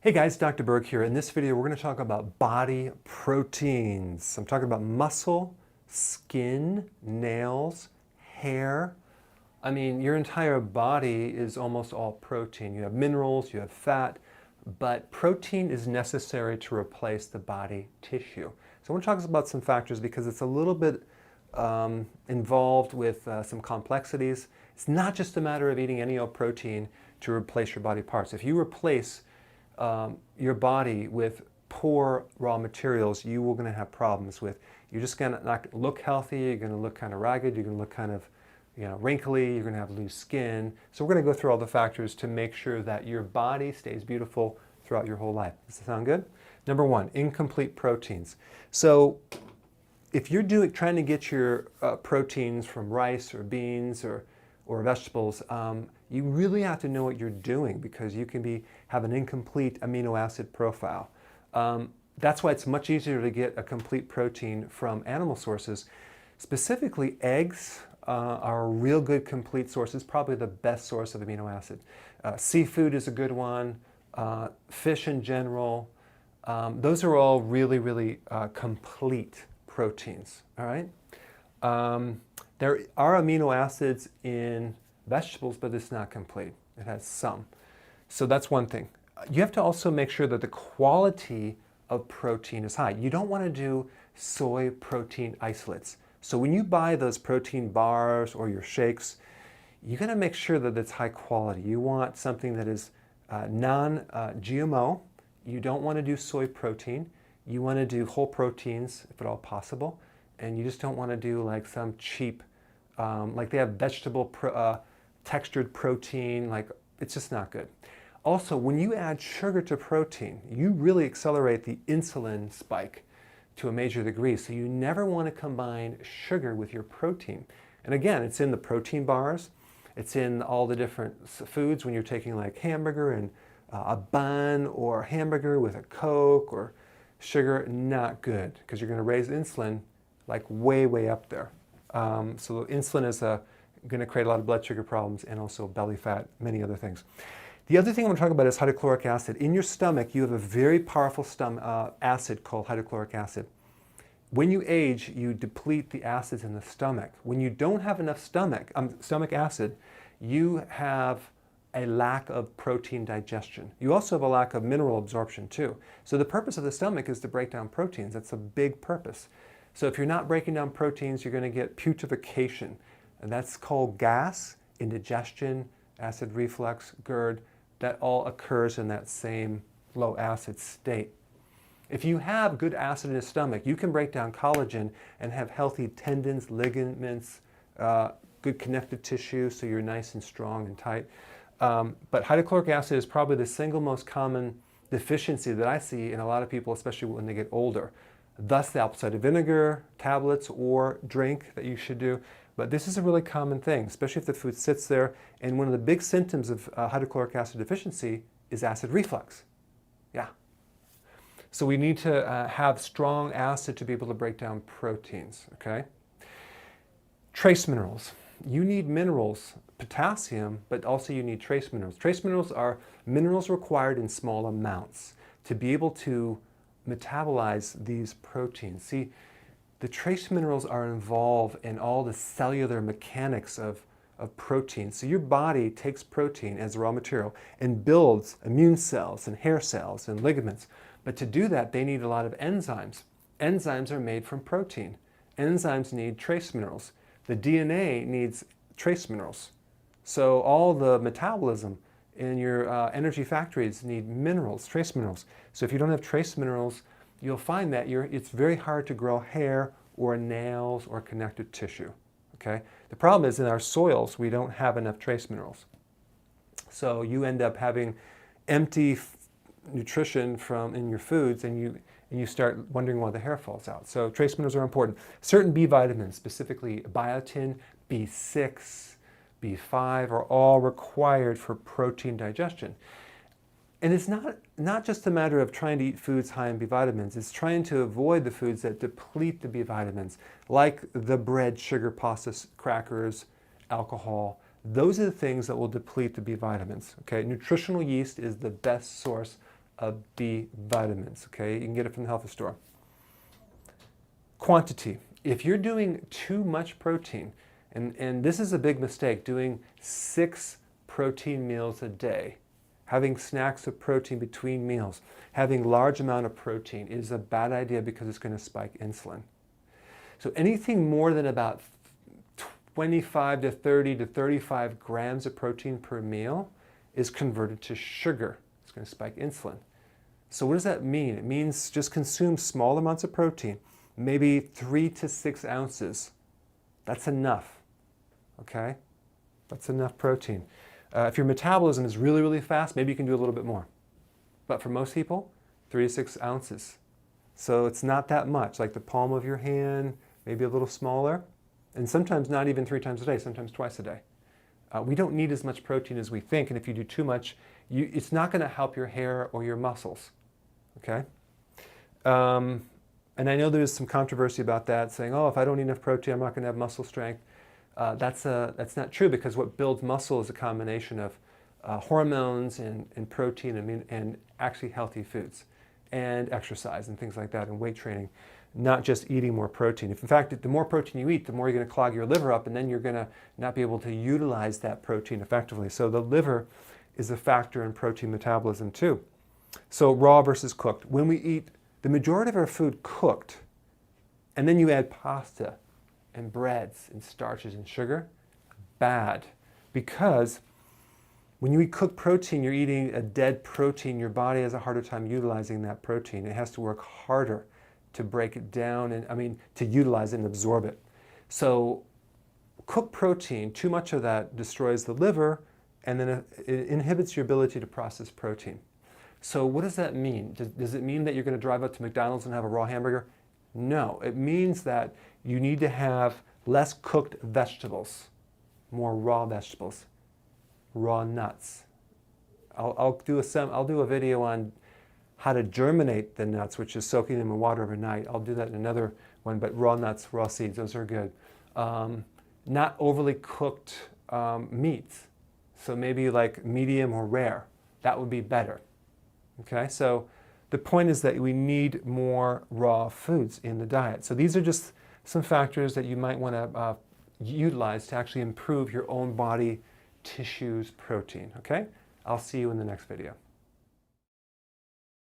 Hey guys, Dr. Berg here. In this video, we're going to talk about body proteins. I'm talking about muscle, skin, nails, hair. I mean, your entire body is almost all protein. You have minerals, you have fat, but protein is necessary to replace the body tissue. So I want to talk about some factors because it's a little bit involved with some complexities. It's not just a matter of eating any old protein to replace your body parts. If you replace your body with poor raw materials, you are going to have problems with. You're just going to not look healthy. You're going to look kind of ragged. You're going to look kind of, wrinkly. You're going to have loose skin. So we're going to go through all the factors to make sure that your body stays beautiful throughout your whole life. Does that sound good? Number one, incomplete proteins. So if you're trying to get your proteins from rice or beans or vegetables, you really have to know what you're doing because you can have an incomplete amino acid profile. That's why it's much easier to get a complete protein from animal sources. Specifically, eggs are a real good complete source. It's probably the best source of amino acid. Seafood is a good one. Fish in general. Those are all really, really complete proteins. All right. There are amino acids in vegetables, but it's not complete. It has some. So that's one thing. You have to also make sure that the quality of protein is high. You don't want to do soy protein isolates. So when you buy those protein bars or your shakes, you got to make sure that it's high quality. You want something that is non-GMO. You don't want to do soy protein. You want to do whole proteins, if at all possible. And you just don't want to do like some cheap, like they have vegetable textured protein, like it's just not good. Also, when you add sugar to protein, you really accelerate the insulin spike to a major degree. So you never want to combine sugar with your protein. And again, it's in the protein bars. It's in all the different foods when you're taking like hamburger and a bun or hamburger with a Coke or sugar, not good because you're going to raise insulin like way, way up there. So insulin is going to create a lot of blood sugar problems and also belly fat, many other things. The other thing I want to talk about is hydrochloric acid. In your stomach, you have a very powerful acid called hydrochloric acid. When you age, you deplete the acids in the stomach. When you don't have enough stomach acid, you have a lack of protein digestion. You also have a lack of mineral absorption too. So the purpose of the stomach is to break down proteins. That's a big purpose. So if you're not breaking down proteins, you're going to get putrefaction. And that's called gas, indigestion, acid reflux, GERD. That all occurs in that same low acid state. If you have good acid in the stomach, you can break down collagen and have healthy tendons, ligaments, good connective tissue, so you're nice and strong and tight. But hydrochloric acid is probably the single most common deficiency that I see in a lot of people, especially when they get older. Thus the apple cider vinegar tablets or drink that you should do. But this is a really common thing, especially if the food sits there. And one of the big symptoms of hydrochloric acid deficiency is acid reflux. Yeah. So we need to have strong acid to be able to break down proteins, okay? Trace minerals. You need minerals, potassium, but also you need trace minerals. Trace minerals are minerals required in small amounts to be able to metabolize these proteins. See, the trace minerals are involved in all the cellular mechanics of protein. So your body takes protein as raw material and builds immune cells and hair cells and ligaments. But to do that, they need a lot of enzymes. Enzymes are made from protein. Enzymes need trace minerals. The DNA needs trace minerals. So all the metabolism in your energy factories need minerals, trace minerals. So if you don't have trace minerals, you'll find that it's very hard to grow hair or nails or connective tissue. Okay? The problem is in our soils, we don't have enough trace minerals. So you end up having empty nutrition in your foods and you start wondering why the hair falls out. So trace minerals are important. Certain B vitamins, specifically biotin, B6, B5 are all required for protein digestion. And it's not just a matter of trying to eat foods high in B vitamins, it's trying to avoid the foods that deplete the B vitamins, like the bread, sugar, pasta, crackers, alcohol. Those are the things that will deplete the B vitamins. Okay? Nutritional yeast is the best source of B vitamins, okay? You can get it from the health food store. Quantity. If you're doing too much protein, and this is a big mistake, doing 6 protein meals a day, having snacks of protein between meals, having large amount of protein is a bad idea because it's going to spike insulin. So anything more than about 25 to 30 to 35 grams of protein per meal is converted to sugar. It's going to spike insulin. So what does that mean? It means just consume small amounts of protein, maybe 3 to 6 ounces. That's enough, okay? That's enough protein. If your metabolism is really, really fast, maybe you can do a little bit more. But for most people, 3 to 6 ounces. So it's not that much, like the palm of your hand, maybe a little smaller. And sometimes not even 3 times a day, sometimes twice a day. We don't need as much protein as we think, and if you do too much, it's not going to help your hair or your muscles, okay? And I know there's some controversy about that, saying, oh, if I don't eat enough protein, I'm not going to have muscle strength. That's not true, because what builds muscle is a combination of hormones and protein and actually healthy foods and exercise and things like that and weight training, not just eating more protein. If in fact, the more protein you eat, the more you're going to clog your liver up, and then you're going to not be able to utilize that protein effectively. So the liver is a factor in protein metabolism too. So raw versus cooked. When we eat the majority of our food cooked, and then you add pasta and breads and starches and sugar, bad. Because when you eat cooked protein, you're eating a dead protein. Your body has a harder time utilizing that protein. It has to work harder to break it down and, to utilize it and absorb it. So cooked protein, too much of that destroys the liver, and then it inhibits your ability to process protein. So what does that mean? Does it mean that you're going to drive up to McDonald's and have a raw hamburger? No, it means that you need to have less cooked vegetables, more raw vegetables, raw nuts. I'll do a video on how to germinate the nuts, which is soaking them in water overnight. I'll do that in another one, but raw nuts, raw seeds, those are good. Not overly cooked meats. So maybe like medium or rare, that would be better. Okay, so the point is that we need more raw foods in the diet. So these are just some factors that you might want to utilize to actually improve your own body tissues protein. Okay, I'll see you in the next video.